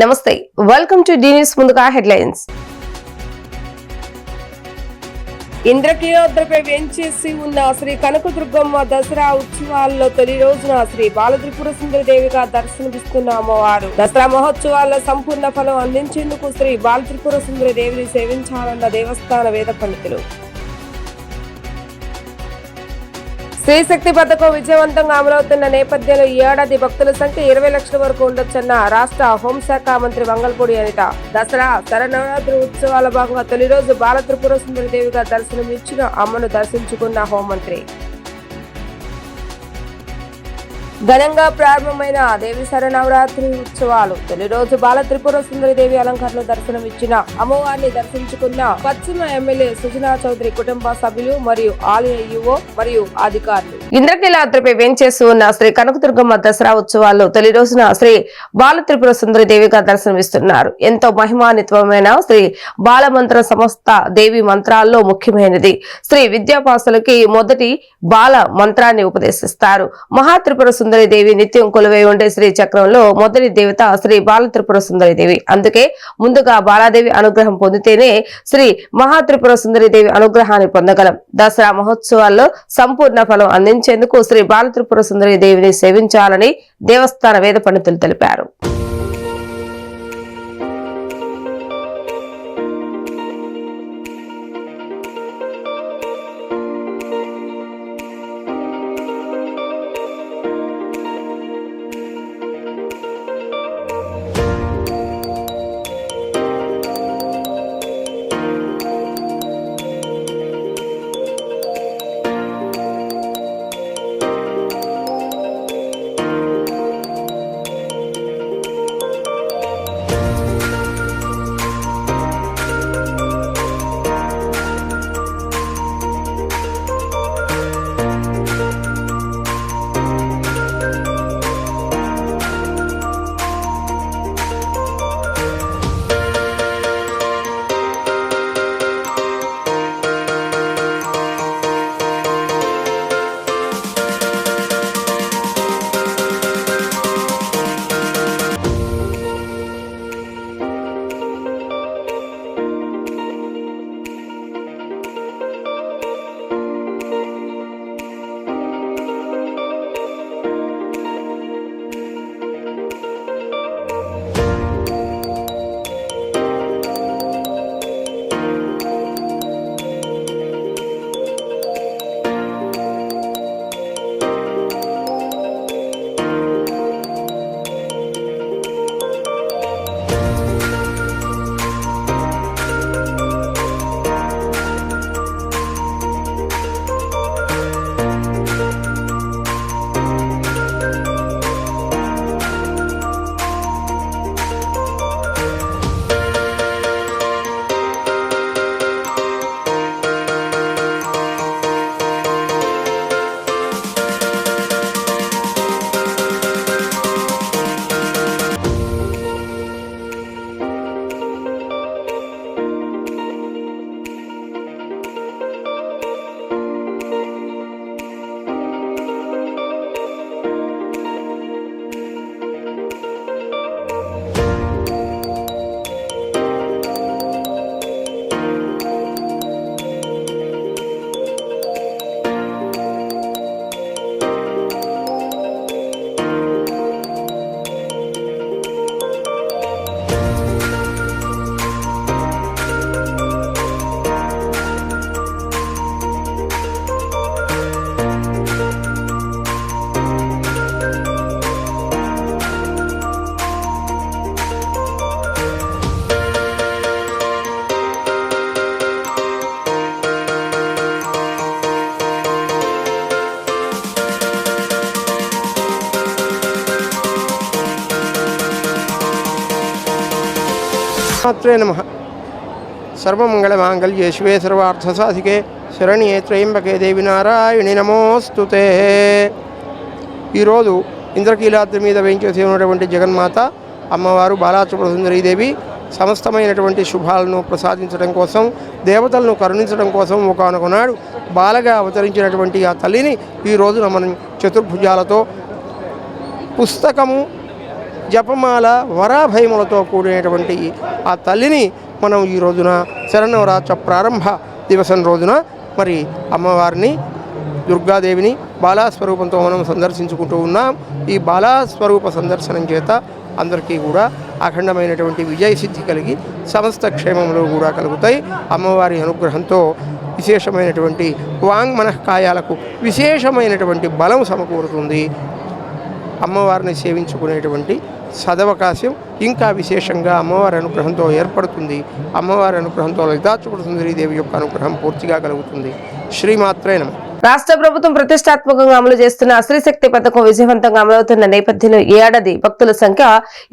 నమస్తే, welcome to D news. ముందుగా headlines. ఇంద్రకీలాద్రిపై వేంచేసి ఉన్న శ్రీ కనకదుర్గమ్మ దసరా ఉత్సవాల్లో తొలి రోజున శ్రీ బాలత్రిపుర సుందరి దేవిగా దర్శనమిస్తున్న అమ్మవారు దసరా మహోత్సవాల్లో సంపూర్ణ ఫలం అందించేందుకు శ్రీ బాలత్రిపుర సుందరి దేవిని సేవించాలన్న దేవస్థాన వేద పండితులు. శ్రీశక్తి పథకం విజయవంతంగా అమలవుతున్న నేపథ్యంలో ఈ ఏడాది భక్తుల సంఖ్య 20 లక్షల వరకు ఉండొచ్చన్న రాష్ట్ర హోంశాఖ మంత్రి వంగల్పూడి అనిత. దసరా శరన్నవరాత్రి ఉత్సవాల భాగంగా తొలి రోజు బాలత్రిపుర సుందరి దేవిగా దర్శనం ఇచ్చిన అమ్మను దర్శించుకున్న హోంమంత్రి. ఘనంగా ప్రారంభమైన దేవి శరన్నవరాత్రి ఉత్సవాలు తొలి రోజు బాలత్రిపుర సుందరి దేవి అలంకరణలో దర్శనం ఇచ్చిన అమ్మవారిని దర్శించుకున్న పశ్చిమ ఎమ్మెల్యే సుజనా చౌదరి కుటుంబ సభ్యులు మరియు ఆలయ యువో మరియు అధికారులు. ఇంద్రకీలాద్రిపై వేంచేసి ఉన్న శ్రీ కనకదుర్గమ్మ దసరా ఉత్సవాల్లో తొలి రోజున శ్రీ బాలత్రిపుర సుందరి దేవిగా దర్శనమిస్తున్నారు. ఎంతో మహిమాన్వితమైన శ్రీ బాలమంత్ర సమస్త దేవి మంత్రాల్లో ముఖ్యమైనది. శ్రీ విద్యాపాసులకి మొదటి బాల మంత్రాన్ని ఉపదేశిస్తారు. మహాత్రిపుర సుందరి దేవి నిత్యం కొలువై ఉండే శ్రీ చక్రంలో మొదటి దేవత శ్రీ బాలత్రిపుర సుందరి దేవి. అందుకే ముందుగా బాలాదేవి అనుగ్రహం పొందితేనే శ్రీ మహాత్రిపుర సుందరి దేవి అనుగ్రహాన్ని పొందగలం. దసరా మహోత్సవాల్లో సంపూర్ణ ఫలం అందించేందుకు శ్రీ బాలత్రిపుర సుందరి దేవిని సేవించాలని దేవస్థాన వేద పండితులు తెలిపారు. మాత్రే నమః. సర్వమంగళమాంగళ్యే శివే సర్వార్థసాధికే శరణ్యే త్రయంబకే దేవి నారాయణి నమోస్తుతే. ఈరోజు ఇంద్రకీలాద్రి మీద వేయించేసి ఉన్నటువంటి జగన్మాత అమ్మవారు బాలత్రిపుర సుందరీదేవి సమస్తమైనటువంటి శుభాలను ప్రసాదించడం కోసం, దేవతలను కరుణించడం కోసం ఒకనొకనాడు బాలగా అవతరించినటువంటి ఆ తల్లిని ఈ రోజున మనం చతుర్భుజాలతో పుస్తకము జపమాల వరాభయములతో కూడినటువంటి ఆ తల్లిని మనం ఈ రోజున శరన్నవరాత్రి ప్రారంభ దివసం రోజున మరి అమ్మవారిని దుర్గాదేవిని బాలాస్వరూపంతో మనం సందర్శించుకుంటూ ఉన్నాం. ఈ బాలాస్వరూప సందర్శనం చేత అందరికీ కూడా అఖండమైనటువంటి విజయసిద్ధి కలిగి సమస్త క్షేమములు కూడా కలుగుతాయి. అమ్మవారి అనుగ్రహంతో విశేషమైనటువంటి వాంగ్మనఃకాయాలకు విశేషమైనటువంటి బలం సమకూరుతుంది. అమ్మవారిని సేవించుకునేటువంటి సదవకాశం ఇంకా విశేషంగా అమ్మవారి అనుగ్రహంతో ఏర్పడుతుంది. అమ్మవారి అనుగ్రహంతో లలితాచూడ సుందరీదేవి యొక్క అనుగ్రహం పూర్తిగా కలుగుతుంది. శ్రీమాత్రే నమః. రాష్ట్ర ప్రభుత్వం ప్రతిష్టాత్మకంగా అమలు చేస్తున్న స్త్రీశక్తి పథకం విజయవంతంగా అమలవుతున్న నేపథ్యంలో ఈ ఏడాది భక్తుల సంఖ్య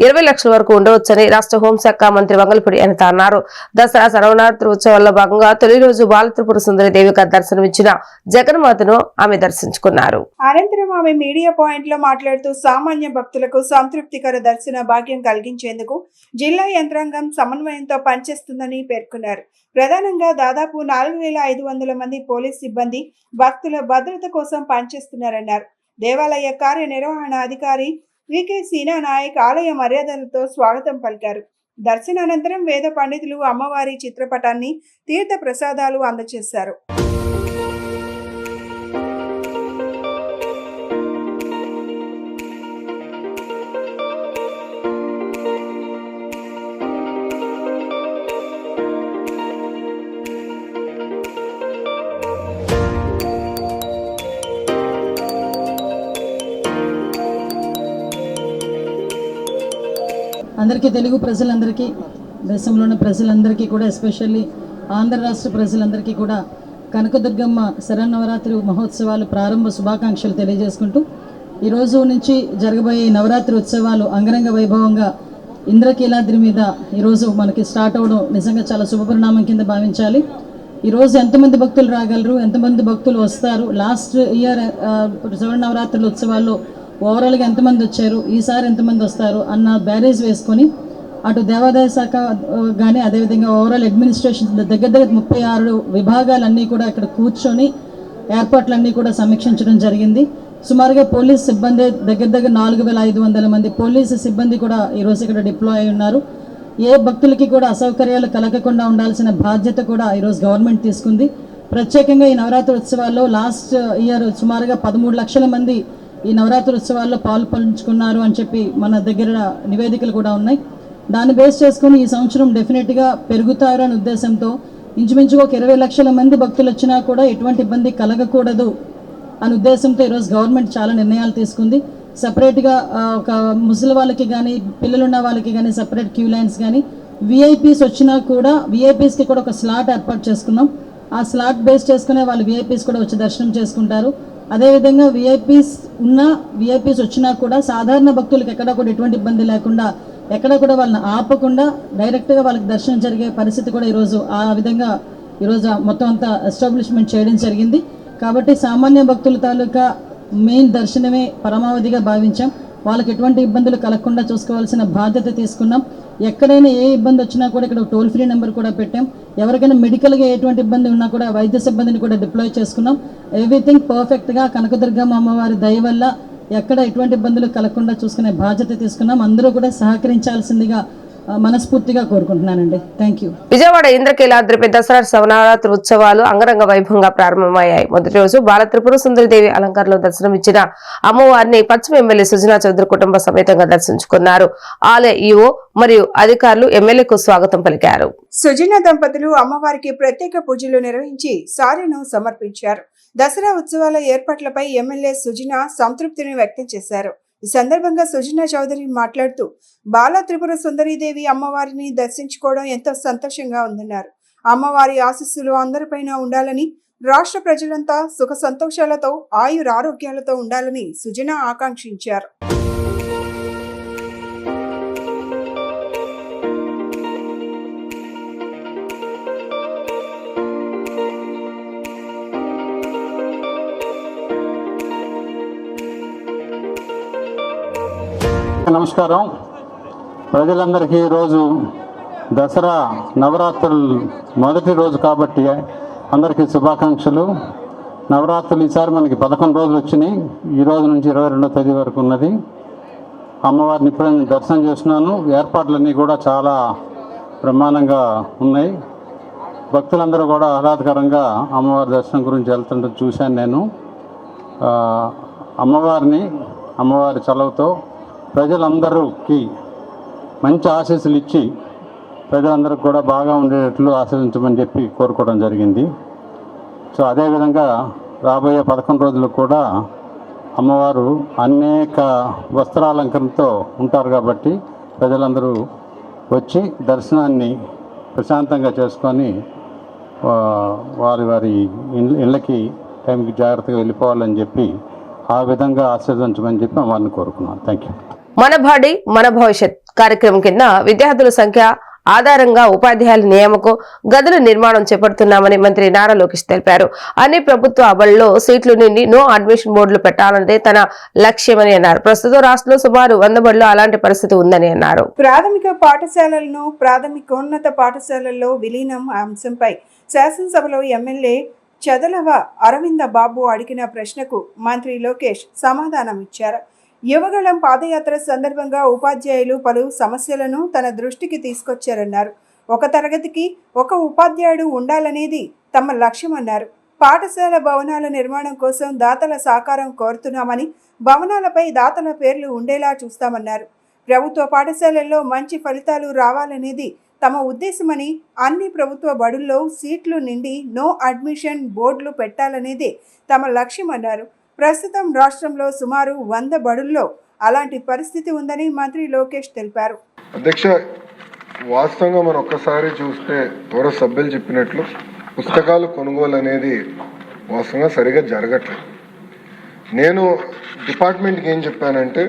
20 లక్షల వరకు ఉండవచ్చని రాష్ట్ర హోంశాఖ మంత్రి వంగలపూడి అనిత అన్నారు. దసరా శరన్నవరాత్రి ఉత్సవాల్లో భాగంగా తొలి రోజు బాలత్రిపుర సుందరి దేవిగా దర్శనమిచ్చిన జగన్మాతను ఆమె దర్శించుకున్నారు. అనంతరం ఆమె మీడియా పాయింట్ లో మాట్లాడుతూ సామాన్య భక్తులకు సంతృప్తికర దర్శన భాగ్యం కలిగించేందుకు జిల్లా యంత్రాంగం సమన్వయంతో పనిచేస్తుందని పేర్కొన్నారు. ప్రధానంగా దాదాపు 4500 మంది పోలీస్ సిబ్బంది భక్తుల భద్రత కోసం పనిచేస్తున్నారన్నారు. దేవాలయ కార్యనిర్వహణ అధికారి వికే సీనా నాయక్ ఆలయ మర్యాదలతో స్వాగతం పలికారు. దర్శనానంతరం వేద పండితులు అమ్మవారి చిత్రపటాన్ని తీర్థ ప్రసాదాలు అందజేశారు. అందరికీ తెలుగు ప్రజలందరికీ దేశంలో ఉన్న ప్రజలందరికీ కూడా ఎస్పెషల్లీ ఆంధ్ర రాష్ట్ర ప్రజలందరికీ కూడా కనకదుర్గమ్మ శరన్నవరాత్రి మహోత్సవాలు ప్రారంభ శుభాకాంక్షలు తెలియజేసుకుంటూ ఈరోజు నుంచి జరగబోయే నవరాత్రి ఉత్సవాలు అంగరంగ వైభవంగా ఇంద్రకీలాద్రి మీద ఈరోజు మనకి స్టార్ట్ అవ్వడం నిజంగా చాలా శుభపరిణామం కింద భావించాలి. ఈరోజు ఎంతమంది భక్తులు రాగలరు, ఎంతమంది భక్తులు వస్తారు, లాస్ట్ ఇయర్ శరన్నవరాత్రుల ఉత్సవాల్లో ఓవరాల్గా ఎంతమంది వచ్చారు, ఈసారి ఎంతమంది వస్తారు అన్న బ్యారేజ్ వేసుకొని అటు దేవాదాయ శాఖ కానీ అదేవిధంగా ఓవరాల్ అడ్మినిస్ట్రేషన్ దగ్గర 36 విభాగాలన్నీ కూడా ఇక్కడ కూర్చొని ఏర్పాట్లన్నీ కూడా సమీక్షించడం జరిగింది. సుమారుగా పోలీస్ సిబ్బంది దగ్గర 4500 మంది పోలీసు సిబ్బంది కూడా ఈరోజు ఇక్కడ డిప్లాయ్ అయి ఉన్నారు. ఏ భక్తులకి కూడా అసౌకర్యాలు కలగకుండా ఉండాల్సిన బాధ్యత కూడా ఈరోజు గవర్నమెంట్ తీసుకుంది. ప్రత్యేకంగా ఈ నవరాత్రి ఉత్సవాల్లో లాస్ట్ ఇయర్ సుమారుగా 13 లక్షల మంది ఈ నవరాత్రి ఉత్సవాల్లో పాల్పంచుకున్నారు అని చెప్పి మన దగ్గర నివేదికలు కూడా ఉన్నాయి. దాన్ని బేస్ చేసుకుని ఈ సంవత్సరం డెఫినెట్గా పెరుగుతారు అనే ఉద్దేశంతో ఇంచుమించుగా ఒక 20 లక్షల మంది భక్తులు వచ్చినా కూడా ఎటువంటి ఇబ్బంది కలగకూడదు అనే ఉద్దేశంతో ఈరోజు గవర్నమెంట్ చాలా నిర్ణయాలు తీసుకుంది. సపరేట్గా ఒక ముసలి వాళ్ళకి కానీ పిల్లలున్న వాళ్ళకి కానీ సపరేట్ క్యూ లైన్స్ కానీ విఐపీస్ వచ్చినా కూడా విఐపీస్కి కూడా ఒక స్లాట్ ఏర్పాటు చేసుకున్నాం. ఆ స్లాట్ బేస్ చేసుకునే వాళ్ళు విఐపీస్ కూడా వచ్చి దర్శనం చేసుకుంటారు. అదేవిధంగా విఐపీస్ వచ్చినా కూడా సాధారణ భక్తులకు ఎక్కడ కూడా ఎటువంటి ఇబ్బంది లేకుండా ఎక్కడ కూడా వాళ్ళని ఆపకుండా డైరెక్ట్గా వాళ్ళకి దర్శనం జరిగే పరిస్థితి కూడా ఈరోజు ఆ విధంగా ఈరోజు మొత్తం అంతా ఎస్టాబ్లిష్మెంట్ చేయడం జరిగింది. కాబట్టి సామాన్య భక్తుల తాలూకా మెయిన్ దర్శనమే పరమావధిగా భావించాం. వాళ్ళకి ఎటువంటి ఇబ్బందులు కలగకుండా చూసుకోవాల్సిన బాధ్యత తీసుకున్నాం. ఎక్కడైనా ఏ ఇబ్బంది వచ్చినా కూడా ఇక్కడ టోల్ ఫ్రీ నెంబర్ కూడా పెట్టాం. ఎవరికైనా మెడికల్గా ఎటువంటి ఇబ్బంది ఉన్నా కూడా వైద్య సిబ్బందిని కూడా డిప్లాయ్ చేసుకున్నాం. ఎవ్రీథింగ్ పర్ఫెక్ట్గా కనకదుర్గమ్మ అమ్మవారి దయ వల్ల ఎక్కడ ఎటువంటి ఇబ్బందులు కలగకుండా చూసుకునే బాధ్యత తీసుకున్నాం. అందరూ కూడా సహకరించాల్సిందిగా మనస్ఫూర్తిగా కోరుకుంటున్నానండి. Thank you. విజయవాడ ఇంద్రకీలాద్రిపై దసరా శరన్నవరాత్రి ఉత్సవాలు అంగరంగ వైభవంగా ప్రారంభమయ్యాయి. మొదటి రోజు బాలత్రిపుర సుందరీదేవి అలంకారంలో దర్శనమిచ్చిన అమ్మవారిని పశ్చిమ ఎమ్మెల్యే సుజనా చౌదరి కుటుంబ సమేతంగా దర్శించుకున్నారు. ఆలయ ఈవో మరియు అధికారులు ఎమ్మెల్యేకు స్వాగతం పలికారు. సుజనా దంపతులు అమ్మవారికి ప్రత్యేక పూజలు నిర్వహించి సారెను సమర్పించారు. దసరా ఉత్సవాల ఏర్పాట్లపై ఎమ్మెల్యే సుజనా సంతృప్తిని వ్యక్తం చేశారు. ఈ సందర్భంగా సుజనా చౌదరి మాట్లాడుతూ బాలా త్రిపుర సుందరీదేవి అమ్మవారిని దర్శించుకోవడం ఎంతో సంతోషంగా ఉందన్నారు. అమ్మవారి ఆశీస్సులు అందరిపైన ఉండాలని, రాష్ట్ర ప్రజలంతా సుఖ సంతోషాలతో ఆయురారోగ్యాలతో ఉండాలని సుజనా ఆకాంక్షించారు. నమస్కారం. ప్రజలందరికీ ఈరోజు దసరా నవరాత్రులు మొదటి రోజు కాబట్టి అందరికీ శుభాకాంక్షలు. నవరాత్రులు ఈసారి మనకి 11 రోజులు వచ్చినాయి. ఈ రోజు నుంచి 22వ తేదీ వరకు ఉన్నది. అమ్మవారిని ఇప్పుడే నేను దర్శనం చేస్తున్నాను. ఏర్పాట్లన్నీ కూడా చాలా బ్రహ్మాండంగా ఉన్నాయి. భక్తులందరూ కూడా ఆహ్లాదకరంగా అమ్మవారి దర్శనం గురించి వెళ్తుంటే చూశాను నేను. అమ్మవారి చలవతో ప్రజలందరికీ మంచి ఆశీస్సులు ఇచ్చి ప్రజలందరికీ కూడా బాగా ఉండేటట్లు ఆశీర్వదించమని చెప్పి కోరుకోవడం జరిగింది. సో అదేవిధంగా రాబోయే 11 రోజులు కూడా అమ్మవారు అనేక వస్త్రాలంకరణతో ఉంటారు కాబట్టి ప్రజలందరూ వచ్చి దర్శనాన్ని ప్రశాంతంగా చేసుకొని వారి ఇళ్ళకి టైంకి జాగ్రత్తగా వెళ్ళిపోవాలని చెప్పి ఆ విధంగా ఆశీర్వదించమని చెప్పి అమ్మవారిని కోరుకున్నాను. Thank you. మన బడి మన భవిష్యత్ కార్యక్రమం కింద విద్యార్థుల సంఖ్య ఆధారంగా ఉపాధ్యాయుల నియామకం గదుల నిర్మాణం చేపడుతున్నామని మంత్రి నారా లోకేష్ తెలిపారు. అన్ని ప్రభుత్వ బడుల్లో సీట్లు నిండి నో అడ్మిషన్ బోర్డులు పెట్టాలన్నదే తన లక్ష్యమని అన్నారు. ప్రస్తుతం రాష్ట్రంలో సుమారు 100 బడుల్లో అలాంటి పరిస్థితి ఉందని అన్నారు. ప్రాథమిక పాఠశాలలను ప్రాథమికోన్నత పాఠశాలల్లో విలీనం అంశంపై శాసనసభలో ఎమ్మెల్యే చదలవ అరవింద బాబు అడిగిన ప్రశ్నకు మంత్రి లోకేష్ సమాధానం ఇచ్చారు. యువగళం పాదయాత్ర సందర్భంగా ఉపాధ్యాయులు పలు సమస్యలను తన దృష్టికి తీసుకొచ్చారన్నారు. ఒక తరగతికి ఒక ఉపాధ్యాయుడు ఉండాలనేది తమ లక్ష్యమన్నారు. పాఠశాల భవనాల నిర్మాణం కోసం దాతల సహకారం కోరుతున్నామని, భవనాలపై దాతల పేర్లు ఉండేలా చూస్తామన్నారు. ప్రభుత్వ పాఠశాలల్లో మంచి ఫలితాలు రావాలనేది తమ ఉద్దేశమని, అన్ని ప్రభుత్వ బడుల్లో సీట్లు నిండి నో అడ్మిషన్ బోర్డులు పెట్టాలనేది తమ లక్ష్యమన్నారు. ప్రస్తుతం రాష్ట్రంలో సుమారు 100 బడుల్లో అలాంటి పరిస్థితి ఉందని మంత్రి లోకేష్ తెలిపారు. అధ్యక్ష, వాస్తవంగా మనం ఒక్కసారి చూస్తే గౌరవ సభ్యులు చెప్పినట్లు పుస్తకాలు కొనుగోలు అనేది వాస్తవంగా సరిగా జరగట్లేదు. నేను డిపార్ట్మెంట్కి ఏం చెప్పానంటే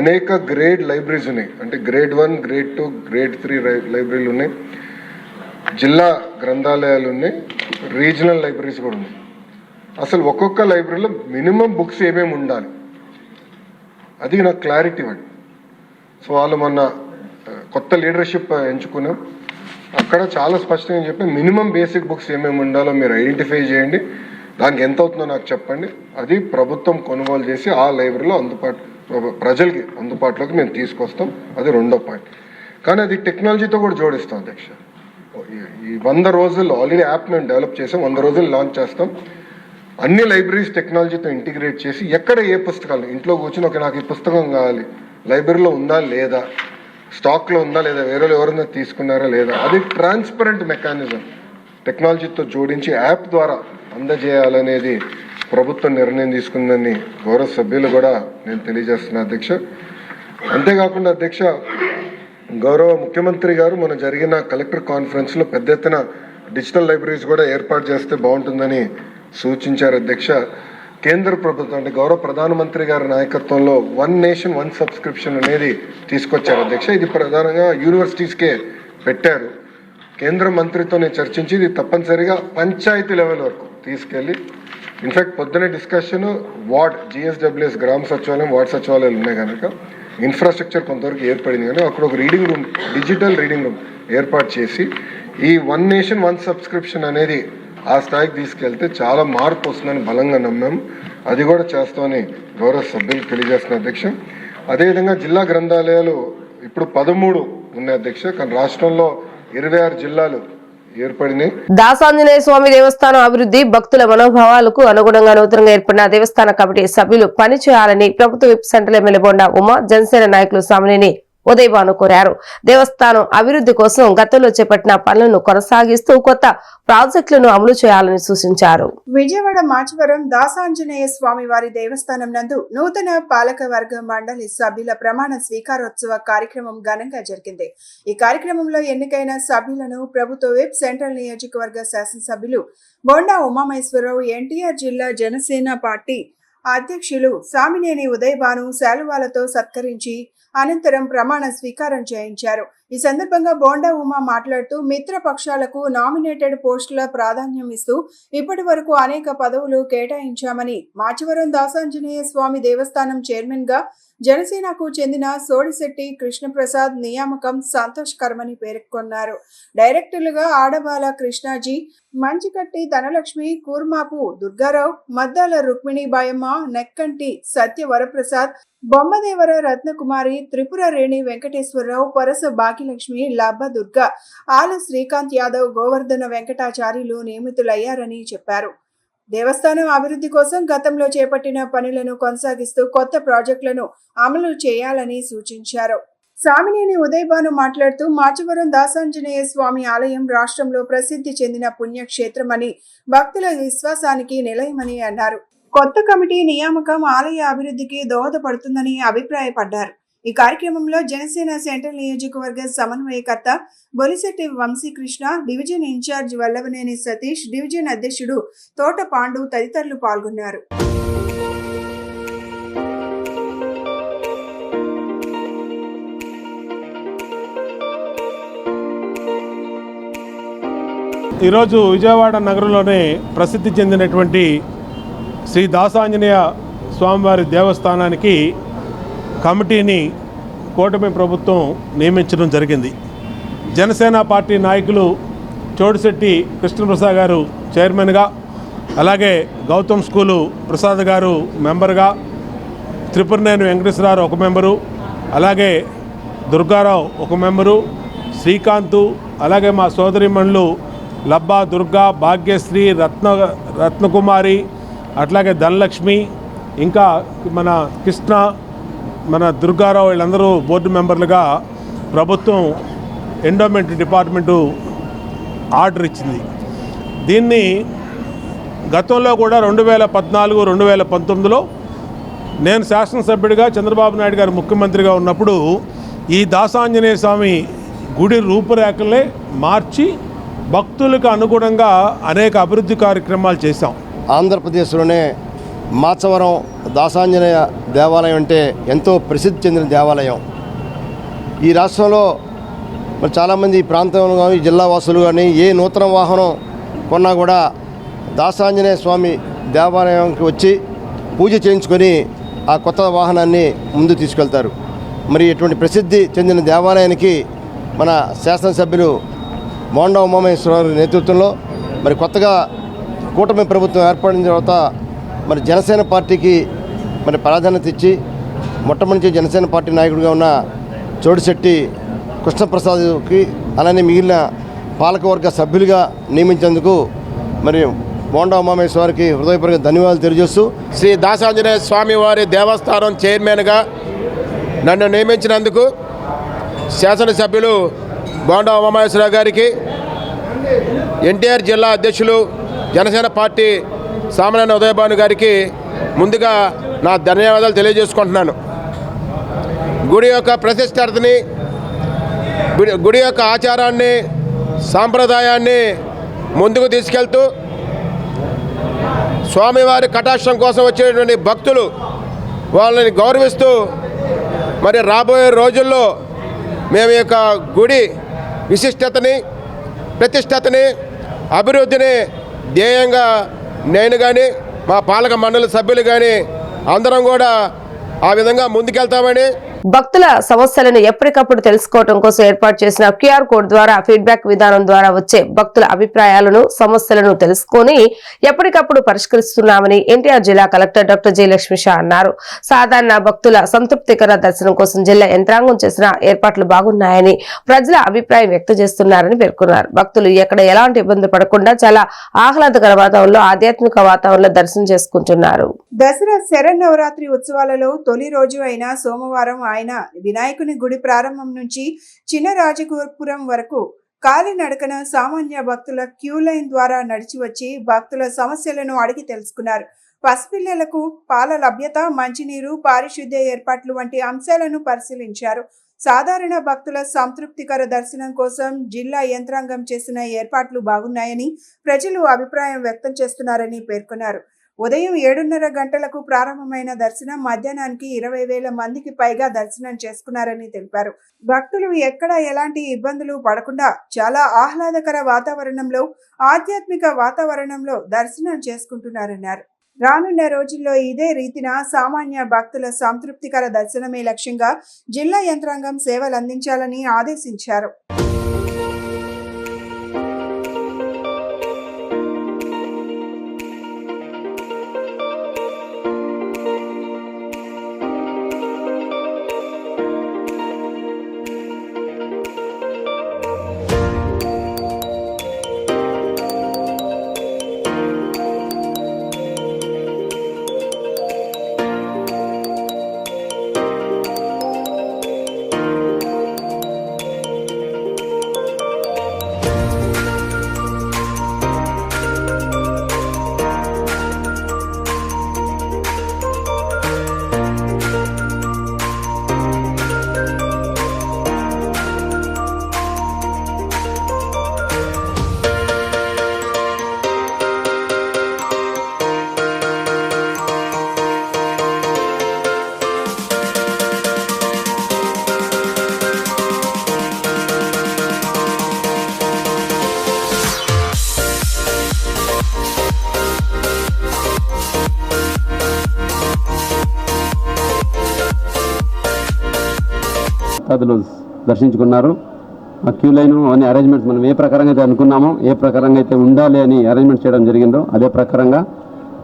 అనేక గ్రేడ్ లైబ్రరీస్ ఉన్నాయి, అంటే గ్రేడ్ 1, గ్రేడ్ 2, గ్రేడ్ 3 లైబ్రరీలు ఉన్నాయి, జిల్లా గ్రంథాలయాలు ఉన్నాయి, రీజనల్ లైబ్రరీస్ కూడా ఉన్నాయి. అసలు ఒక్కొక్క లైబ్రరీలో మినిమం బుక్స్ ఏమేమి ఉండాలి అది నాకు క్లారిటీ ఇవ్వండి. సో వాళ్ళు మొన్న కొత్త లీడర్షిప్ ఎంచుకున్నాం, అక్కడ చాలా స్పష్టంగా చెప్పి మినిమం బేసిక్ బుక్స్ ఏమేమి ఉండాలో మీరు ఐడెంటిఫై చేయండి, దానికి ఎంత అవుతుందో నాకు చెప్పండి, అది ప్రభుత్వం కొనుగోలు చేసి ఆ లైబ్రరీలో ప్రజలకి అందుబాటులోకి మేము తీసుకొస్తాం. అది రెండో పాయింట్. కానీ అది టెక్నాలజీతో కూడా జోడిస్తాం అధ్యక్ష. ఈ 100 రోజుల్లో ఆల్రెడీ యాప్ మేము డెవలప్ చేసాం, 100 రోజులు లాంచ్ చేస్తాం. అన్ని లైబ్రరీస్ టెక్నాలజీతో ఇంటిగ్రేట్ చేసి ఎక్కడ ఏ పుస్తకాలు ఇంట్లో కూర్చొని నాకు ఈ పుస్తకం కావాలి, లైబ్రరీలో ఉందా లేదా, స్టాక్లో ఉందా లేదా, వేరే ఎవరైనా తీసుకున్నారా లేదా, అది ట్రాన్స్పరెంట్ మెకానిజం టెక్నాలజీతో జోడించి యాప్ ద్వారా అందజేయాలనేది ప్రభుత్వం నిర్ణయం తీసుకుందని గౌరవ సభ్యులు కూడా నేను తెలియజేస్తున్నా అధ్యక్ష. అంతేకాకుండా అధ్యక్ష, గౌరవ ముఖ్యమంత్రి గారు మొన్న జరిగిన కలెక్టర్ కాన్ఫరెన్స్లో పెద్ద ఎత్తున డిజిటల్ లైబ్రరీస్ కూడా ఏర్పాటు చేస్తే బాగుంటుందని సూచించారు అధ్యక్ష. కేంద్ర ప్రభుత్వం అంటే గౌరవ ప్రధానమంత్రి గారి నాయకత్వంలో 1 నేషన్ 1 సబ్స్క్రిప్షన్ అనేది తీసుకొచ్చారు అధ్యక్ష. ఇది ప్రధానంగా యూనివర్సిటీస్కే పెట్టారు. కేంద్ర మంత్రితో నేను చర్చించి ఇది తప్పనిసరిగా పంచాయతీ లెవెల్ వరకు తీసుకెళ్ళి, ఇన్ఫాక్ట్ పొద్దునే డిస్కషన్ వార్డ్ GSWS గ్రామ సచివాలయం, వార్డ్ సచివాలయాలు ఉన్నాయి కనుక ఇన్ఫ్రాస్ట్రక్చర్ కొంతవరకు ఏర్పడింది, కానీ అక్కడ ఒక reading room, digital reading room ఏర్పాటు చేసి ఈ 1 నేషన్ 1 సబ్స్క్రిప్షన్ అనేది ఆ స్థాయికి తీసుకెళ్తే చాలా మార్పు వస్తుందని బలంగా నమ్మాము. అది కూడా చేస్తామని గౌరవ సభ్యులు తెలియజేస్తున్న అధ్యక్ష. అదేవిధంగా జిల్లా గ్రంథాలయాలు ఇప్పుడు 13 ఉన్నాయి అధ్యక్ష, కానీ రాష్ట్రంలో 26 జిల్లాలు ఏర్పడినాయి. దాసాంజనేయ స్వామి దేవస్థానం అభివృద్ధి భక్తుల మనోభావాలకు అనుగుణంగా నూతనంగా ఏర్పడిన దేవస్థాన కమిటీ సభ్యులు పనిచేయాలని ప్రభుత్వ whip central MLA Bonda Uma, Janasena నాయకులు సామినేని ఉదయభాను కోరారు. దేవస్థానం అభివృద్ధి కోసం గతంలో చేపట్టిన పనులను కొనసాగిస్తూ కొత్త ప్రాజెక్టులను అమలు చేయాలని సూచించారు. విజయవాడ మాచవరం దాసాంజనేయ స్వామి వారి దేవస్థానం నందు నూతన పాలక వర్గ మండలి సభ్యుల ప్రమాణ స్వీకారోత్సవ కార్యక్రమం ఘనంగా జరిగింది. ఈ కార్యక్రమంలో ఎన్నికైన సభ్యులను ప్రభుత్వ విప్ సెంట్రల్ నియోజకవర్గ శాసనసభ్యులు బొండా ఉమామహేశ్వరరావు, ఎన్టీఆర్ జిల్లా జనసేన పార్టీ అధ్యక్షులు సామినేని ఉదయభాను శాలువాలతో సత్కరించి అనంతరం ప్రమాణ స్వీకారం చేయించారు. ఈ సందర్భంగా బోండా ఉమా మాట్లాడుతూ మిత్ర పక్షాలకు నామినేటెడ్ పోస్టుల ప్రాధాన్యం ఇస్తూ ఇప్పటి వరకు అనేక పదవులు కేటాయించామని, మాచవరం దాసాంజనేయ స్వామి దేవస్థానం చైర్మన్ గా జనసేనకు చెందిన సోడిశెట్టి కృష్ణప్రసాద్ నియామకం సంతోషకరమని పేర్కొన్నారు. డైరెక్టర్లుగా ఆడబాల కృష్ణాజీ, మంచికట్టి ధనలక్ష్మి, కూర్మాపు దుర్గారావు, మద్దాల రుక్మిణి బాయమ్మ, నెక్కంటి సత్యవరప్రసాద్, బొమ్మదేవర రత్నకుమారి, త్రిపుర రేణి వెంకటేశ్వరరావు, పరస భాగ్యలక్ష్మి, లబ్బ దుర్గా, ఆల శ్రీకాంత్ యాదవ్, గోవర్ధన వెంకటాచార్యులు నియమితులయ్యారని చెప్పారు. దేవస్థానం అభివృద్ధి కోసం గతంలో చేపట్టిన పనులను కొనసాగిస్తూ కొత్త ప్రాజెక్టులను అమలు చేయాలని సూచించారు. సామినేని ఉదయభాను మాట్లాడుతూ మాచవరం దాసాంజనేయ స్వామి ఆలయం రాష్ట్రంలో ప్రసిద్ధి చెందిన పుణ్యక్షేత్రమని, భక్తుల విశ్వాసానికి నిలయమని అన్నారు. కొత్త కమిటీ నియామకం ఆలయ అభివృద్ధికి దోహదపడుతుందని అభిప్రాయపడ్డారు. ఈ కార్యక్రమంలో జనసేన సెంట్రల్ నియోజకవర్గ సమన్వయకర్త Bolisetti Vamsikrishna, division incharge Vallabhaneni Satish, division అధ్యక్షుడు తోట పాండు తదితరులు పాల్గొన్నారు. ఈరోజు విజయవాడ నగరంలోనే ప్రసిద్ధి చెందినటువంటి శ్రీ దాసాంజనేయ స్వామివారి దేవస్థానానికి కమిటీని కూటమి ప్రభుత్వం నియమించడం జరిగింది. జనసేన పార్టీ నాయకులు చోడిశెట్టి కృష్ణప్రసాద్ గారు చైర్మన్గా, అలాగే గౌతమ్ స్కూలు ప్రసాద్ గారు మెంబర్గా, త్రిపురనేని వెంకటేశ్వరరావు ఒక మెంబరు, అలాగే దుర్గారావు ఒక మెంబరు, శ్రీకాంతు, అలాగే మా సోదరిమణులు లబ్బా దుర్గా, భాగ్యశ్రీ, రత్నకుమారి, అట్లాగే ధనలక్ష్మి, ఇంకా మన కృష్ణ, మన దుర్గారావు, వీళ్ళందరూ బోర్డు మెంబర్లుగా ప్రభుత్వం ఎండోమెంట్ డిపార్ట్మెంటు ఆర్డర్ ఇచ్చింది. దీన్ని గతంలో కూడా 2014, 2019లో నేను శాసనసభ్యుడిగా, చంద్రబాబు నాయుడు గారు ముఖ్యమంత్రిగా ఉన్నప్పుడు ఈ దాసాంజనేయ స్వామి గుడి రూపురేఖలే మార్చి భక్తులకు అనుగుణంగా అనేక అభివృద్ధి కార్యక్రమాలు చేశాం. ఆంధ్రప్రదేశ్లోనే మాచవరం దాసాంజనేయ దేవాలయం అంటే ఎంతో ప్రసిద్ధి చెందిన దేవాలయం. ఈ రాష్ట్రంలో మరి చాలామంది ఈ ప్రాంతంలో కానీ, జిల్లా వాసులు కానీ ఏ నూతన వాహనం కొన్నా కూడా దాసాంజనేయ స్వామి దేవాలయంకి వచ్చి పూజ చేయించుకొని ఆ కొత్త వాహనాన్ని ముందు తీసుకెళ్తారు. మరి ఇటువంటి ప్రసిద్ధి చెందిన దేవాలయానికి మన శాసనసభ్యులు మోండా ఉమామహేశ్వరరావు నేతృత్వంలో మరి కొత్తగా కూటమి ప్రభుత్వం ఏర్పడిన తర్వాత మరి జనసేన పార్టీకి మరి ప్రాధాన్యత ఇచ్చి మొట్టమొదటి జనసేన పార్టీ నాయకుడిగా ఉన్న చోడిశెట్టి కృష్ణప్రసాద్కి, అలానే మిగిలిన పాలకవర్గ సభ్యులుగా నియమించేందుకు మరి మోండా ఉమామహేశ్వరికి హృదయపూర్వక ధన్యవాదాలు తెలియజేస్తూ, శ్రీ దాసాంజనేయ స్వామి వారి దేవస్థానం చైర్మన్గా నన్ను నియమించినందుకు శాసనసభ్యులు మోండా ఉమామహేశ్వరరావు గారికి, ఎన్టీఆర్ జిల్లా అధ్యక్షులు జనసేన పార్టీ సామినేని ఉదయభాను గారికి ముందుగా నా ధన్యవాదాలు తెలియజేసుకుంటున్నాను. గుడి యొక్క ప్రతిష్టార్థని, గుడి యొక్క ఆచారాన్ని, సాంప్రదాయాన్ని ముందుకు తీసుకెళ్తూ స్వామివారి కటాక్షం కోసం వచ్చేటువంటి భక్తులు వాళ్ళని గౌరవిస్తూ మరి రాబోయే రోజుల్లో మేము యొక్క గుడి విశిష్టతని, ప్రతిష్టతని, అభివృద్ధిని ధ్యేయంగా నేను కానీ, మా పాలక మండలి సభ్యులు కానీ అందరం కూడా ఆ విధంగా ముందుకెళ్తామని, భక్తుల సమస్యలను ఎప్పటికప్పుడు తెలుసుకోవడం కోసం ఏర్పాటు చేసిన క్యూఆర్ కోడ్ ద్వారా ఫీడ్బ్యాక్ విధానం ద్వారా వచ్చే భక్తుల అభిప్రాయాలను, సమస్యలను తెలుసుకొని ఎప్పటికప్పుడు పరిష్కరిస్తున్నామని ఎన్టీఆర్ జిల్లా collector doctor G Lakshmi Shah అన్నారు. సాధారణ భక్తుల సంతృప్తికర దర్శనం కోసం జిల్లా యంత్రాంగం చేసిన ఏర్పాట్లు బాగున్నాయని, ప్రజల అభిప్రాయం వ్యక్తం చేస్తున్నారని పేర్కొన్నారు. భక్తులు ఎక్కడ ఎలాంటి ఇబ్బంది పడకుండా చాలా ఆహ్లాదకర వాతావరణంలో, ఆధ్యాత్మిక వాతావరణంలో దర్శనం చేసుకుంటున్నారు. దసరా శరన్నవరాత్రి ఉత్సవాలలో తొలి రోజు అయిన సోమవారం ఆయన వినాయకుని గుడి ప్రారంభం నుంచి చిన్నరాజగోపురం వరకు కాలినడకన సామాన్య భక్తుల క్యూ లైన్ ద్వారా నడిచి వచ్చి భక్తుల సమస్యలను అడిగి తెలుసుకున్నారు. పసిపిల్లలకు పాల లభ్యత, మంచినీరు, పారిశుద్ధ్య ఏర్పాట్లు వంటి అంశాలను పరిశీలించారు. సాధారణ భక్తుల సంతృప్తికర దర్శనం కోసం జిల్లా యంత్రాంగం చేసిన ఏర్పాట్లు బాగున్నాయని ప్రజలు అభిప్రాయం వ్యక్తం చేస్తున్నారని పేర్కొన్నారు. ఉదయం 7:30 గంటలకు ప్రారంభమైన దర్శనం మధ్యాహ్నానికి 20,000 మందికి పైగా దర్శనం చేసుకున్నారని తెలిపారు. భక్తులు ఎక్కడ ఎలాంటి ఇబ్బందులు పడకుండా చాలా ఆహ్లాదకర వాతావరణంలో, ఆధ్యాత్మిక వాతావరణంలో దర్శనం చేసుకుంటున్నారన్నారు. రానున్న రోజుల్లో ఇదే రీతిన సామాన్య భక్తుల సంతృప్తికర దర్శనమే లక్ష్యంగా జిల్లా యంత్రాంగం సేవలు అందించాలని ఆదేశించారు. భక్తులు దర్శించుకున్నారు. ఆ క్యూ లైన్ అనే అరేంజ్మెంట్స్ మనం ఏ ప్రకారంగా అయితే అనుకున్నామో, ఏ ప్రకారంగా అయితే ఉండాలి అని అరేంజ్మెంట్ చేయడం జరిగిందో అదే ప్రకారంగా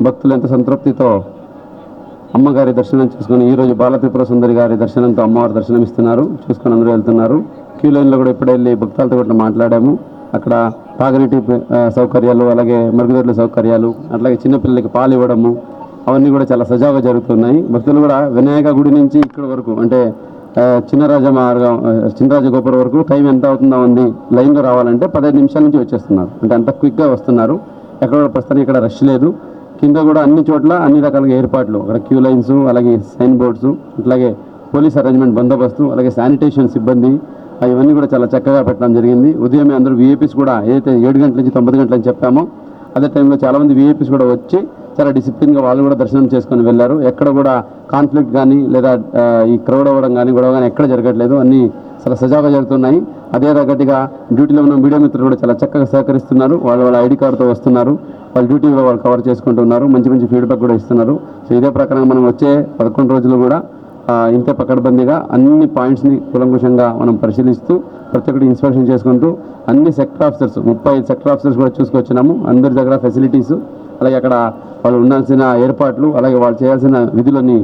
భక్తులు ఎంత సంతృప్తితో అమ్మగారి దర్శనం చేసుకుని ఈరోజు బాలత్రిపుర సుందరి గారి దర్శనంతో అమ్మవారి దర్శనం ఇస్తున్నారు. చూసుకొని అందరూ వెళ్తున్నారు. క్యూ లైన్లో కూడా ఇప్పుడే వెళ్ళి భక్తులతో కూడా మాట్లాడాము. అక్కడ తాగునీటి సౌకర్యాలు, అలాగే మరుగుదొడ్ల సౌకర్యాలు, అట్లాగే చిన్నపిల్లలకి పాలు ఇవ్వడము అవన్నీ కూడా చాలా సజావుగా జరుగుతున్నాయి. భక్తులు కూడా వినాయక గుడి నుంచి ఇక్కడ వరకు అంటే చిన్నరాజగోపురం వరకు టైం ఎంత అవుతుందో ఉంది లైన్లో రావాలంటే 15 నిమిషాల నుంచి వచ్చేస్తున్నారు. అంటే అంత క్విక్గా వస్తున్నారు. ఎక్కడ ప్రస్తుతానికి ఇక్కడ రష్ లేదు. కింద కూడా అన్ని చోట్ల అన్ని రకాలుగా ఏర్పాట్లు, అక్కడ క్యూ లైన్స్, అలాగే సైన్ బోర్డ్స్, అట్లాగే పోలీస్ అరేంజ్మెంట్ బందోబస్తు, అలాగే శానిటేషన్ సిబ్బంది ఇవన్నీ కూడా చాలా చక్కగా పెట్టడం జరిగింది. ఉదయమే అందరూ వీఐపీస్ కూడా ఏదైతే 7 గంటల నుంచి 9 గంటలని చెప్పామో అదే టైంలో చాలామంది వీఐపీస్ కూడా వచ్చి చాలా డిసిప్లిన్గా వాళ్ళు కూడా దర్శనం చేసుకొని వెళ్ళారు. ఎక్కడ కూడా కాన్ఫ్లిక్ట్ కానీ లేదా ఈ క్రౌడ్ అవ్వడం కానీ గొడవ కానీ ఎక్కడ జరగట్లేదు. అన్నీ చాలా సజావుగా జరుగుతున్నాయి. అదే తగ్గట్టుగా డ్యూటీలో ఉన్న మీడియా మిత్రులు కూడా చాలా చక్కగా సహకరిస్తున్నారు. వాళ్ళ ఐడి కార్డుతో వస్తున్నారు. వాళ్ళ డ్యూటీలో వాళ్ళు కవర్ చేసుకుంటున్నారు. మంచి మంచి ఫీడ్బ్యాక్ కూడా ఇస్తున్నారు. సో ఇదే ప్రకారంగా మనం వచ్చే 11 రోజులు కూడా ఇంతే పకడ్బందీగా అన్ని పాయింట్స్ని కూలంకుషంగా మనం పరిశీలిస్తూ ప్రతి ఒక్కటి ఇన్స్పెక్షన్ చేసుకుంటూ అన్ని సెక్టర్ ఆఫీసర్స్ 35 సెక్టర్ ఆఫీసర్స్ కూడా చూసుకొచ్చినాము. అందరి దగ్గర ఫెసిలిటీస్, అలాగే అక్కడ వాళ్ళు ఉండాల్సిన ఏర్పాట్లు, అలాగే వాళ్ళు చేయాల్సిన విధులని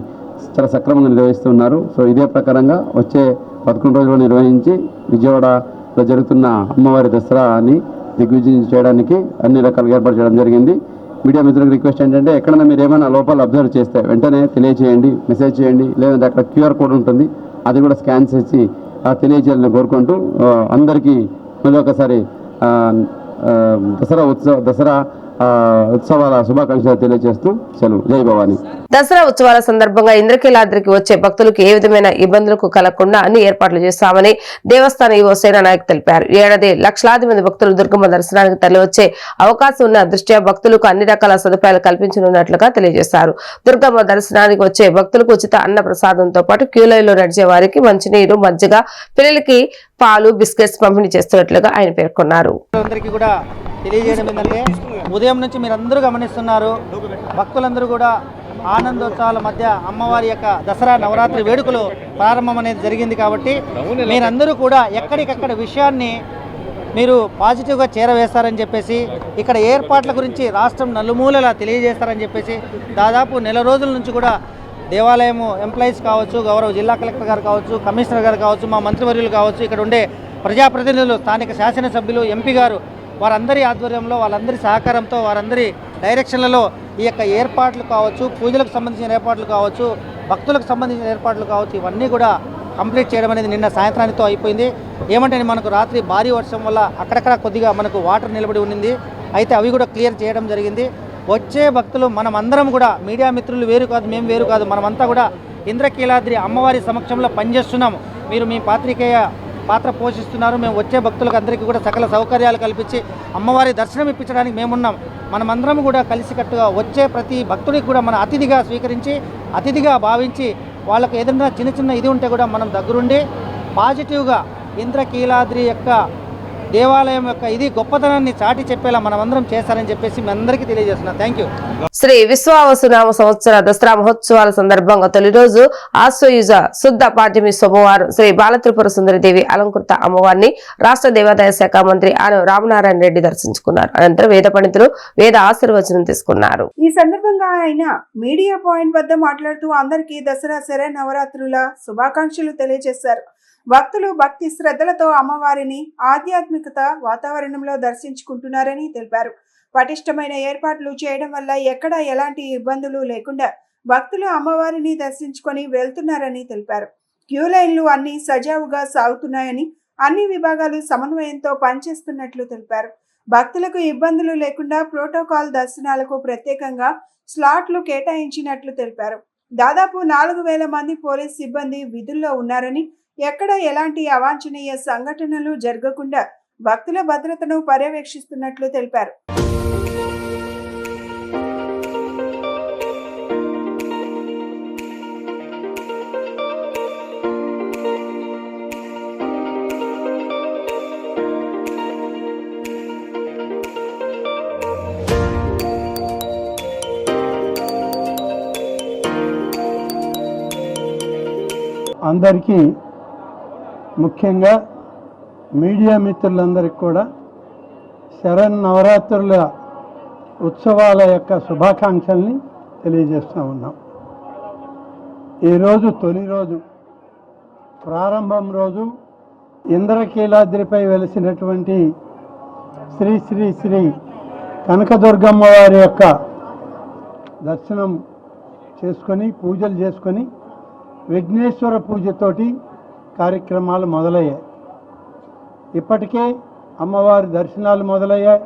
చాలా సక్రమంగా నిర్వహిస్తున్నారు. సో ఇదే ప్రకారంగా వచ్చే 11 రోజులు నిర్వహించి విజయవాడలో జరుగుతున్న అమ్మవారి దసరాని దిగ్విజయం చేయడానికి అన్ని రకాలుగా ఏర్పాటు చేయడం జరిగింది. మీడియా మిత్రులకు రిక్వెస్ట్ ఏంటంటే ఎక్కడైనా మీరు ఏమైనా లోపాలు అబ్జర్వ్ చేస్తే వెంటనే తెలియచేయండి, మెసేజ్ చేయండి. లేదంటే అక్కడ క్యూఆర్ కోడ్ ఉంటుంది, అది కూడా స్కాన్ చేసి తెలియచేయాలని కోరుకుంటూ అందరికీ మళ్ళీ ఒకసారి దసరా ఉత్సవాల శుభాకాంక్షలు తెలియజేస్తూ సెలవు. జై భవాని. దసరా ఉత్సవాల సందర్భంగా ఇంద్రకీలాద్రికి వచ్చే భక్తులకు ఏ విధమైన ఇబ్బందులకు కలగకుండా అన్ని ఏర్పాట్లు చేస్తామని దేవస్థాన ఈవో సేనా నాయక్ తెలిపారు. ఏడాది లక్షలాది మంది భక్తులు దుర్గమ్మ దర్శనానికి తరలివచ్చే అవకాశం ఉన్న దృష్ట్యా భక్తులకు అన్ని రకాల సదుపాయాలు కల్పించనున్నట్లుగా తెలియజేశారు. దుర్గమ్మ దర్శనానికి వచ్చే భక్తులకు ఉచిత అన్న ప్రసాదంతో పాటు క్యూ లైన్లో నడిచే వారికి మంచినీరు, మజ్జిగ, పిల్లలకి పాలు, బిస్కెట్స్ పంపిణీ చేస్తున్నట్లుగా ఆయన పేర్కొన్నారు. తెలియజేయడం ఏంటంటే ఉదయం నుంచి మీరందరూ గమనిస్తున్నారు, భక్తులందరూ కూడా ఆనందోత్సవాల మధ్య అమ్మవారి యొక్క దసరా నవరాత్రి వేడుకలు ప్రారంభం అనేది జరిగింది. కాబట్టి మీరందరూ కూడా ఎక్కడికక్కడ విషయాన్ని మీరు పాజిటివ్గా చేరవేస్తారని చెప్పేసి, ఇక్కడ ఏర్పాట్ల గురించి రాష్ట్రం నలుమూలలా తెలియజేస్తారని చెప్పేసి దాదాపు నెల రోజుల నుంచి కూడా దేవాలయం ఎంప్లాయీస్ కావచ్చు, గౌరవ జిల్లా కలెక్టర్ గారు కావచ్చు, కమిషనర్ గారు కావచ్చు, మా మంత్రివర్యులు కావచ్చు, ఇక్కడ ఉండే ప్రజాప్రతినిధులు, స్థానిక శాసనసభ్యులు, ఎంపీ గారు, వారందరి ఆధ్వర్యంలో, వాళ్ళందరి సహకారంతో, వారందరి డైరెక్షన్లలో ఈ యొక్క ఏర్పాట్లు కావచ్చు, పూజలకు సంబంధించిన ఏర్పాట్లు కావచ్చు, భక్తులకు సంబంధించిన ఏర్పాట్లు కావచ్చు, ఇవన్నీ కూడా కంప్లీట్ చేయడం అనేది నిన్న సాయంత్రానితో అయిపోయింది. ఏమంటే మనకు రాత్రి భారీ వర్షం వల్ల అక్కడక్కడ కొద్దిగా మనకు వాటర్ నిలబడి ఉండింది. అయితే అవి కూడా క్లియర్ చేయడం జరిగింది. వచ్చే భక్తులు మనమందరం కూడా, మీడియా మిత్రులు వేరు కాదు, మేము వేరు కాదు, మనమంతా కూడా ఇంద్రకీలాద్రి అమ్మవారి సమక్షంలో పనిచేస్తున్నాము. మీరు మీ పాత్ర పోషిస్తున్నారు. మేము వచ్చే భక్తులకు అందరికీ కూడా సకల సౌకర్యాలు కల్పించి అమ్మవారి దర్శనం ఇప్పించడానికి మేమున్నాం. మనమందరం కూడా కలిసికట్టుగా వచ్చే ప్రతి భక్తుడికి కూడా మన అతిథిగా స్వీకరించి, అతిథిగా భావించి, వాళ్ళకు ఏదైనా చిన్న చిన్న ఇది ఉంటే కూడా మనం దగ్గరుండి పాజిటివ్గా ఇంద్రకీలాద్రి యొక్క దేవాలయం యొక్క ఇది గొప్పతనాన్ని చాటి చెప్పేలా మనమందరం చేస్తారని చెప్పేసి మీ అందరికీ తెలియజేస్తున్నాను. Thank you. శ్రీ విశ్వావసునామ సంవత్సర దసరా మహోత్సవాల సందర్భంగా తొలి రోజు ఆశ్వయుజ శుద్ధ పాడ్యమి సోమవారం శ్రీ బాలత్రిపుర సుందరిదేవి అలంకృత అమ్మవారిని రాష్ట్ర దేవాదాయ శాఖ మంత్రి ఆన రామనారాయణ రెడ్డి దర్శించుకున్నారు. అనంతరం వేద పండితులు వేద ఆశీర్వచనం తీసుకున్నారు. ఈ సందర్భంగా ఆయన మీడియా పాయింట్ వద్ద మాట్లాడుతూ అందరికీ దసరా శరన్నవరాత్రుల శుభాకాంక్షలు తెలియజేశారు. భక్తులు భక్తి శ్రద్ధలతో అమ్మవారిని ఆధ్యాత్మికత వాతావరణంలో దర్శించుకుంటున్నారని తెలిపారు. పటిష్టమైన ఏర్పాట్లు చేయడం వల్ల ఎక్కడ ఎలాంటి ఇబ్బందులు లేకుండా భక్తులు అమ్మవారిని దర్శించుకొని వెళ్తున్నారని తెలిపారు. క్యూ లైన్లు అన్ని సజావుగా సాగుతున్నాయని, అన్ని విభాగాలు సమన్వయంతో పనిచేస్తున్నట్లు తెలిపారు. భక్తులకు ఇబ్బందులు లేకుండా ప్రోటోకాల్ దర్శనాలకు ప్రత్యేకంగా స్లాట్లు కేటాయించినట్లు తెలిపారు. దాదాపు 4000 మంది పోలీస్ సిబ్బంది విధుల్లో ఉన్నారని, ఎక్కడ ఎలాంటి అవాంఛనీయ సంఘటనలు జరగకుండా భక్తుల భద్రతను పర్యవేక్షిస్తున్నట్లు తెలిపారు. అందరికీ ముఖ్యంగా మీడియా మిత్రులందరికీ కూడా శరన్నవరాత్రుల ఉత్సవాల యొక్క శుభాకాంక్షల్ని తెలియజేస్తూ ఉన్నాం. ఈరోజు తొలి రోజు, ప్రారంభం రోజు ఇంద్రకీలాద్రిపై వెలిసినటువంటి శ్రీ శ్రీ శ్రీ కనకదుర్గమ్మ వారి యొక్క దర్శనం చేసుకొని పూజలు చేసుకొని విఘ్నేశ్వర పూజతోటి కార్యక్రమాలు మొదలయ్యాయి. ఇప్పటికే అమ్మవారి దర్శనాలు మొదలయ్యాయి.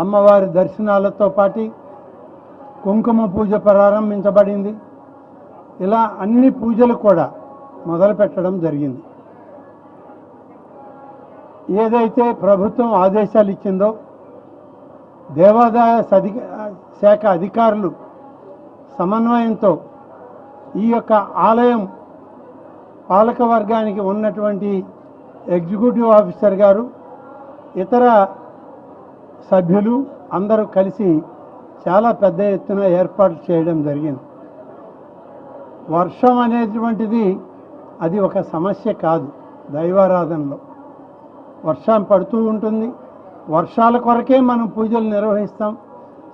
అమ్మవారి దర్శనాలతో పాటు కుంకుమ పూజ ప్రారంభించబడింది. ఇలా అన్ని పూజలు కూడా మొదలు పెట్టడం జరిగింది. ఏదైతే ప్రభుత్వం ఆదేశాలు ఇచ్చిందో దేవాదాయ శాఖ అధికారులు సమన్వయంతో ఈ యొక్క ఆలయం పాలక వర్గానికి ఉన్నటువంటి ఎగ్జిక్యూటివ్ ఆఫీసర్ గారు, ఇతర సభ్యులు అందరూ కలిసి చాలా పెద్ద ఎత్తున ఏర్పాట్లు చేయడం జరిగింది. వర్షం అనేటువంటిది అది ఒక సమస్య కాదు. దైవారాధనలో వర్షం పడుతూ ఉంటుంది. వర్షాల కొరకే మనం పూజలు నిర్వహిస్తాం.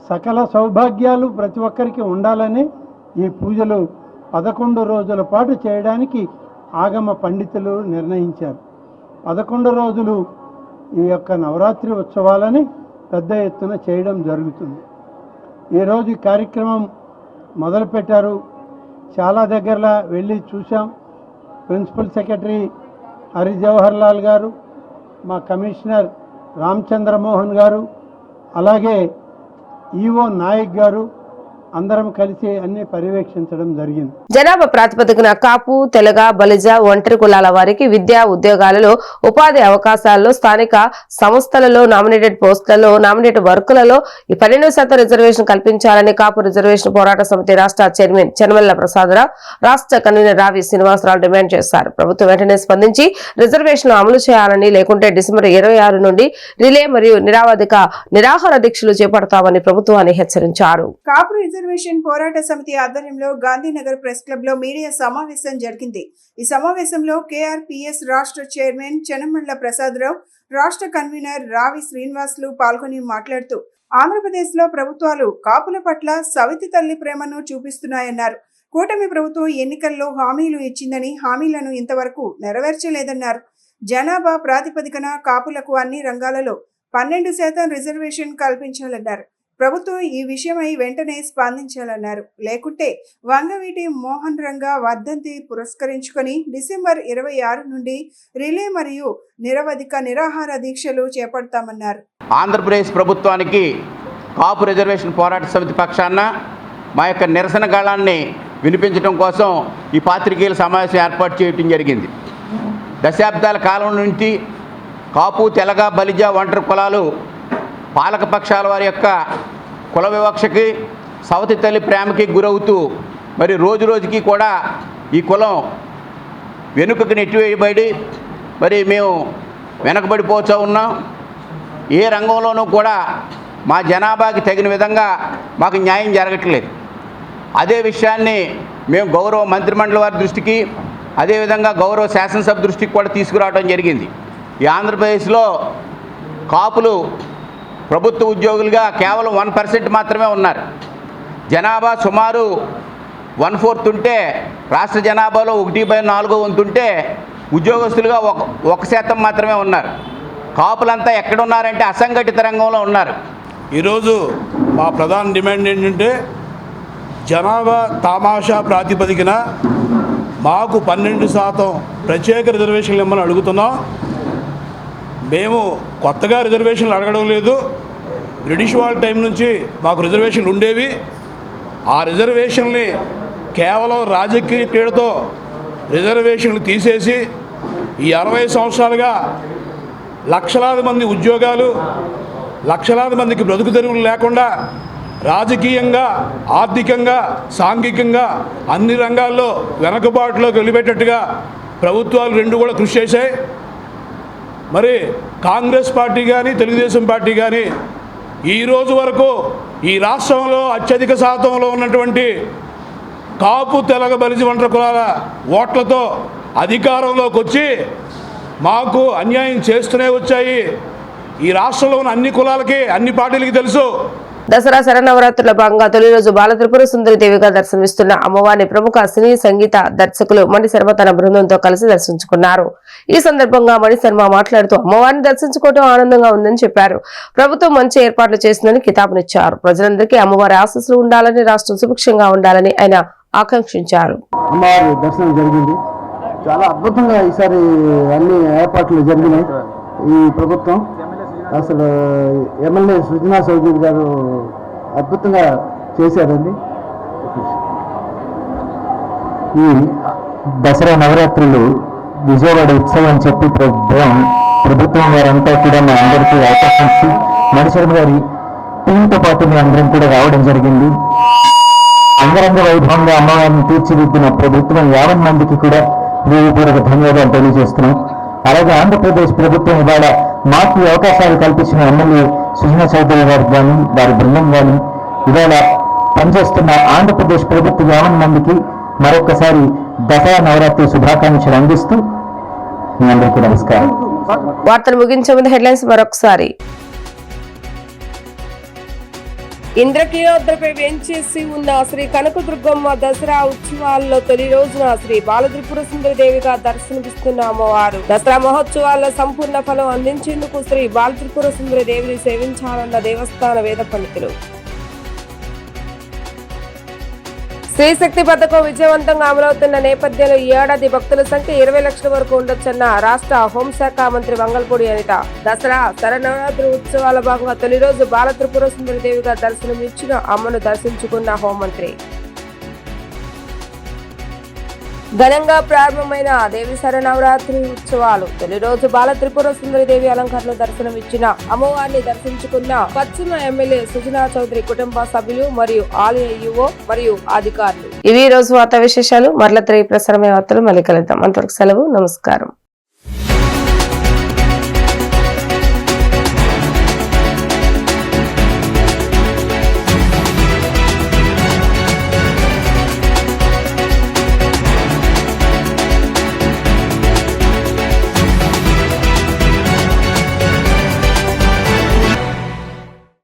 సకల సౌభాగ్యాలు ప్రతి ఒక్కరికి ఉండాలని ఈ పూజలు 11 రోజుల పాటు చేయడానికి ఆగమ పండితులు నిర్ణయించారు. 11 రోజులు ఈ యొక్క నవరాత్రి ఉత్సవాలని పెద్ద ఎత్తున చేయడం జరుగుతుంది. ఈరోజు ఈ కార్యక్రమం మొదలుపెట్టారు. చాలా దగ్గరలా వెళ్ళి చూసాం. ప్రిన్సిపల్ సెక్రటరీ హరి జవహర్ లాల్ గారు, మా కమిషనర్ రామచంద్రమోహన్ గారు, అలాగే ఈఓ నాయక్ గారు అందరం కలిసి అన్ని పర్యవేక్షించడం జరిగింది. జనాభా ప్రాతిపదికన కాపు, తెలగ, బలిజ, ఒంటరి కులాల వారికి విద్యా ఉద్యోగాలలో, ఉపాధి అవకాశాల్లో, స్థానిక సంస్థలలో, నామినేటెడ్ పోస్టులలో, నామినేటెడ్ వర్కులలో 12% రిజర్వేషన్ కల్పించాలని కాపు రిజర్వేషన్ పోరాట సమితి రాష్ట్ర చైర్మన్ చెనమల్ల ప్రసాదరావు, రాష్ట్ర కన్వీనర్ రావి శ్రీనివాసరావు డిమాండ్ చేశారు. ప్రభుత్వం వెంటనే స్పందించి రిజర్వేషన్ అమలు చేయాలని, లేకుంటే డిసెంబర్ 26 నుండి రిలే మరియు నిరాహార దీక్షలు చేపడతామని ప్రభుత్వాన్ని హెచ్చరించారు. కాపు రిజర్వేషన్ పోరాట సమితి ఆధ్వర్యంలో గాంధీనగర్ ప్రెస్ క్లబ్ లో మీడియా సమావేశం జరిగింది. ఈ సమావేశంలో కేఆర్పీఎస్ రాష్ట్ర చైర్మన్ చెనమల్ల ప్రసాదరావు, రాష్ట్ర కన్వీనర్ రావి శ్రీనివాసులు పాల్గొని మాట్లాడుతూ ఆంధ్రప్రదేశ్ లో ప్రభుత్వాలు కాపుల పట్ల సవితి తల్లి ప్రేమను చూపిస్తున్నాయన్నారు. కూటమి ప్రభుత్వం ఎన్నికల్లో హామీలు ఇచ్చిందని హామీలను ఇంతవరకు నెరవేర్చలేదన్నారు. జనాభా ప్రాతిపదికన కాపులకు అన్ని రంగాలలో 12% రిజర్వేషన్ కల్పించాలన్నారు. ప్రభుత్వం ఈ విషయమై వెంటనే స్పందించాలన్నారు. లేకుంటే వంగవీటి మోహన్ రంగా వర్ధంతి పురస్కరించుకొని డిసెంబర్ 26 నుండి రిలే మరియు నిరాహార దీక్షలు చేపడతామన్నారు. ఆంధ్రప్రదేశ్ ప్రభుత్వానికి కాపు రిజర్వేషన్ పోరాట సమితి పక్షాన మా యొక్క నిరసన గాళాన్ని వినిపించడం కోసం ఈ పాత్రికేయుల సమావేశం ఏర్పాటు చేయడం జరిగింది. దశాబ్దాల కాలం నుంచి కాపు, తెలగ, బలిజ, ఒంటరి కులాలు పాలక పక్షాల వారి యొక్క కుల వివక్షకి, సవతి తల్లి ప్రేమకి గురవుతూ మరి రోజు రోజుకి కూడా ఈ కులం వెనుకకు నెట్టివేయబడి మరి మేము వెనకబడిపోతూ ఉన్నాం. ఏ రంగంలోనూ కూడా మా జనాభాకి తగిన విధంగా మాకు న్యాయం జరగట్లేదు. అదే విషయాన్ని మేము గౌరవ మంత్రిమండలి వారి దృష్టికి, అదేవిధంగా గౌరవ శాసనసభ దృష్టికి కూడా తీసుకురావడం జరిగింది. ఈ ఆంధ్రప్రదేశ్లో కాపులు ప్రభుత్వ ఉద్యోగులుగా కేవలం 1% మాత్రమే ఉన్నారు. జనాభా సుమారు 1/4 ఉంటే, రాష్ట్ర జనాభాలో 1/4 వంతు ఉంటే ఉద్యోగస్తులుగా 1% మాత్రమే ఉన్నారు. కాపులంతా ఎక్కడున్నారంటే అసంఘటిత రంగంలో ఉన్నారు. ఈరోజు మా ప్రధాన డిమాండ్ ఏంటంటే జనాభా తామాషా ప్రాతిపదికన మాకు 12% ప్రత్యేక రిజర్వేషన్లు ఇమ్మని అడుగుతున్నాం. మేము కొత్తగా రిజర్వేషన్లు అడగడం లేదు. బ్రిటిష్ వాళ్ళ టైం నుంచి మాకు రిజర్వేషన్లు ఉండేవి. ఆ రిజర్వేషన్ని కేవలం రాజకీయ పీడతో రిజర్వేషన్లు తీసేసి ఈ 60 సంవత్సరాలుగా లక్షలాది మంది ఉద్యోగాలు, లక్షలాది మందికి బ్రతుకు తెరువులు లేకుండా రాజకీయంగా, ఆర్థికంగా, సాంఘికంగా అన్ని రంగాల్లో వెనకబాటులోకి వెళ్ళిపెట్టేట్టుగా ప్రభుత్వాలు రెండు కూడా కృషి చేశాయి. మరి కాంగ్రెస్ పార్టీ కానీ తెలుగుదేశం పార్టీ కానీ ఈరోజు వరకు ఈ రాష్ట్రంలో అత్యధిక శాతంలో ఉన్నటువంటి కాపు, తెలగ, బలిజ, ఒంటరి కులాల ఓట్లతో అధికారంలోకి వచ్చి మాకు అన్యాయం చేస్తూనే వచ్చాయి. ఈ రాష్ట్రంలో ఉన్న అన్ని కులాలకి, అన్ని పార్టీలకి తెలుసు. దసరా శరన్నవరాత్రుల భాగంగా తొలి రోజు బాల త్రిపుర సుందరి దేవిగా దర్శనమిస్తున్న అమ్మవారిని ప్రముఖ సినీ సంగీత దర్శకులు మణిశర్మ తన బృందంతో కలిసి దర్శించుకున్నారు. ఈ సందర్భంగా మణిశర్మ మాట్లాడుతూ అమ్మవారిని దర్శించుకోవడం ఆనందంగా ఉందని చెప్పారు. ప్రభుత్వం మంచి ఏర్పాట్లు చేసిందని కితాబునిచ్చారు. ప్రజలందరికీ అమ్మవారి ఆశీస్సులు ఉండాలని, రాష్ట్రం సుభిక్షంగా ఉండాలని ఆయన ఆకాంక్షించారు. అమ్మవారి దర్శనం జరిగింది. చాలా అద్భుతంగా ఈసారి అన్ని ఏర్పాట్లు జరిగినాయి. ఈ ప్రభుత్వం అసలు ఎమ్మెల్యే సృజనా చౌదరి గారు అద్భుతంగా చేశారండి. ఈ దసరా నవరాత్రులు విజయవాడ ఉత్సవం అని చెప్పి ప్రభుత్వం వారంతా కూడా మా అందరికీ అవకాశం ఇచ్చి మణిశర్మ గారి టీంతో పాటు మీ అందరం కూడా రావడం జరిగింది. అంగరంగ వైభవంగా అమ్మవారిని తీర్చిదిద్దిన ప్రభుత్వం 50 మందికి కూడా హృదయపూర్వక ధన్యవాదాలు తెలియజేస్తున్నాం. అలాగే ఆంధ్రప్రదేశ్ ప్రభుత్వం ఇవాళ మాకు అవకాశాలు కల్పించిన ఎమ్మెల్యే సుజనా చౌదరి గారికి కానీ, వారి బృందం కానీ, ఇవాళ పనిచేస్తున్న ఆంధ్రప్రదేశ్ ప్రభుత్వ 50 మందికి మరొకసారి దసరా నవరాత్రి శుభాకాంక్షలు అందిస్తూ మీ అందరికీ నమస్కారం. వార్తలు ముగించే ముందు హెడ్లైన్స్ మరొకసారి. ఇంద్రకీలాద్రిపై వేంచేసి ఉన్న శ్రీ కనకదుర్గమ్మ దసరా ఉత్సవాల్లో తొలి రోజున శ్రీ బాల త్రిపుర సుందరి దేవిగా దర్శనమిస్తున్న అమ్మవారు దసరా మహోత్సవాల్లో సంపూర్ణ ఫలం అందించేందుకు శ్రీ బాల త్రిపుర సుందరి దేవిని సేవించాలన్న దేవస్థాన వేద పండితులు. శ్రీశక్తి పథకం విజయవంతంగా అమలవుతున్న నేపథ్యంలో ఈ ఏడాది భక్తుల సంఖ్య 20 లక్షల వరకు ఉండొచ్చన్న రాష్ట్ర హోంశాఖ మంత్రి వంగల్పూడి అనిత. దసరా శరన్నవరాత్రి ఉత్సవాల భాగంగా తొలి రోజు బాల త్రిపుర సుందరి దేవిగా దర్శనమిచ్చిన అమ్మను దర్శించుకున్న హోంమంత్రి. ఘనంగా ప్రారంభమైన దేవి శరన్నవరాత్రి ఉత్సవాలు తొలి రోజు బాల త్రిపుర సుందరి దేవి అలంకరణలో దర్శనమిచ్చిన అమ్మవారిని దర్శించుకున్న పశ్చిమ ఎమ్మెల్యే సుజనా చౌదరి కుటుంబ సభ్యులు మరియు ఆలయ యువో మరియు అధికారులు. ఇవి రోజు వార్తా విశేషాలు. మరల 3 ప్రసారమైన వార్తలు మళ్ళీ కలుద్దాం. అంతవరకు సెలవు. నమస్కారం.